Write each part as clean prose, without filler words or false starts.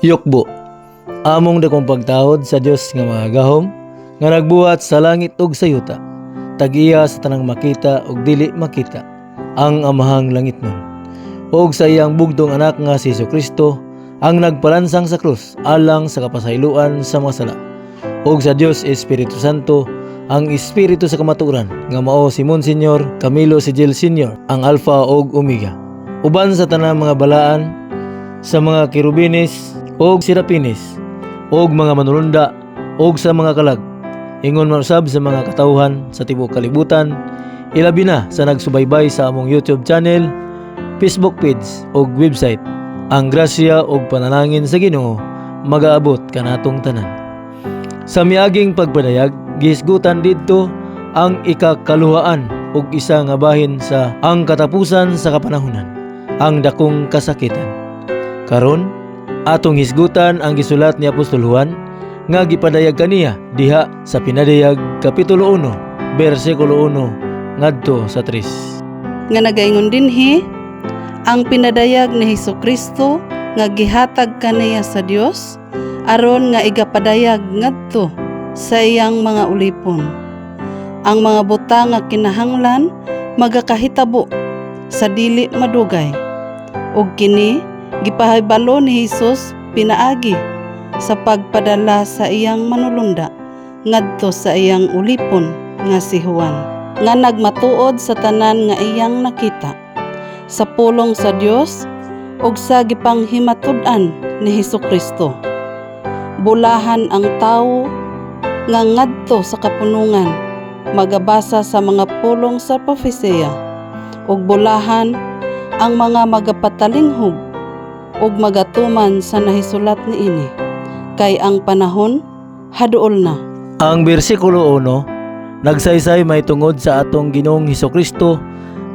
Yukbo, among dakong pagtahod sa Dios nga mga gahom, nga nagbuhat sa langit ug sa yuta, tag-iya sa tanang makita ug dili makita, ang amahang langitnon. Ug sa iyang bugtong anak nga si Jesucristo, ang nagpalansang sa krus alang sa kapasayloan sa mga sala. Ug sa Dios Espiritu Santo, ang Espiritu sa kamaturan, nga mao si Monsignor Camilo Sigil Sr., ang Alpha ug Omega. Uban sa tanang mga balaan, sa mga kirubinis og sirapines, og mga manulunda, og sa mga kalag, ingon man usab sa mga katawhan sa tibuok kalibutan, ilabi na sa nagsubaybay sa among YouTube channel, Facebook page og website. Ang grasya og panalangin sa Ginoo magaabot kanatong tanan. Sa miaging pagpadayag, gihisgutan didto ang ikakaluhaan og isa nga bahin sa ang katapusan sa kapanahunan, ang dakong kasakitan. Karon atong hisgutan ang gisulat ni Apostol Juan nga gipadayag kaniya diha sa Pinadayag Kapitulo 1, bersikulo 1 ngadto sa 3. Nga nagaingon dinhi, ang pinadayag ni Hesukristo nga gihatag kaniya sa Dios aron nga igapadayag ngadto sa iyang mga ulipon. Ang mga butang nga kinahanglan magakahitabo sa dili madugay, ug kini gipahibalo ni Hesus pinaagi sa pagpadala sa iyang manulunda ngadto sa iyang ulipon nga si Juan, nga nagmatuod sa tanan nga iyang nakita sa pulong sa Dios ug sa gipanghimatud-an ni Hesukristo. Bulahan ang tawo nga ngadto sa kapunungan magabasa sa mga pulong sa propesiya, ug bulahan ang mga magapatalinghog ug magatuman sa nahisulat niini, kay ang panahon haduol na. Ang bersikulo 1 nagsaysay may tungod sa atong Ginoong Hesukristo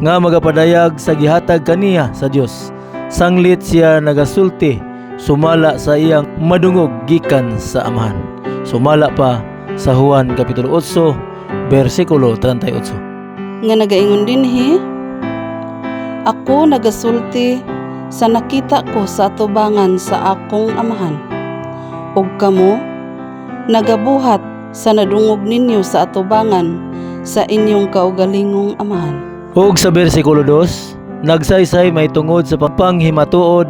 nga magapadayag sa gihatag kaniya sa Dios. Sanglit siya nagasulti sumala sa iyang madungog gikan sa amahan. Sumala pa sa Juan Kapitulo 8 bersikulo 38. Nga nagaingon dinhi, ako nagasulti sa nakita ko sa atubangan sa akong amahan, ug kamo nagabuhat sa nadungog ninyo sa atubangan sa inyong kaugalingong amahan. Ug sa bersikulo 2 nagsaysay may tungod sa pagpanghimatuod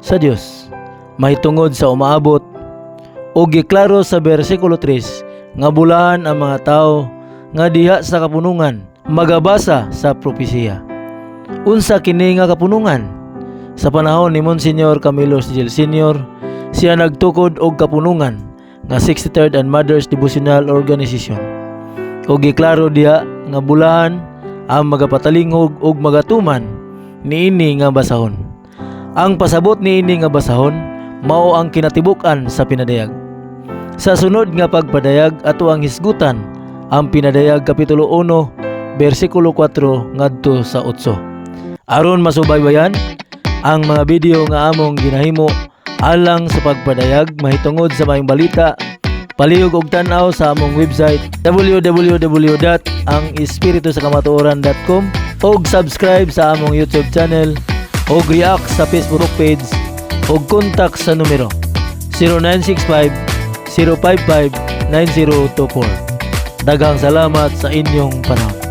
sa Dios, may tungod sa umaabot, ug giklaro sa bersikulo 3 nga bulahan ang mga tao nga diha sa kapunungan magabasa sa propesiya. Unsa kini nga kapunungan? Sa panahon ni Monsignor Camilo Sigil Sr., siya nagtukod og kapunungan nga 63rd and Mothers Devotional Organization. Ug giklaro diha nga bulahan ang magapatalingog ug magatuman niini nga basahon. Ang pasabot niini nga basahon mao ang kinatibuk-an sa pinadayag. Sa sunod nga pagpadayag ato ang hisgutan ang Pinadayag Kapitulo 1 bersikulo 4 ngadto sa 8. Aron masubaybayan ang mga video nga among ginahimo alang sa pagpadayag mahitungod sa maayong balita, palihog og tan-aw sa among website www.angespiritusakamatuoran.com og subscribe sa among YouTube channel og react sa Facebook page og kontak sa numero 0965 055 9024. Daghang salamat sa inyong panahon.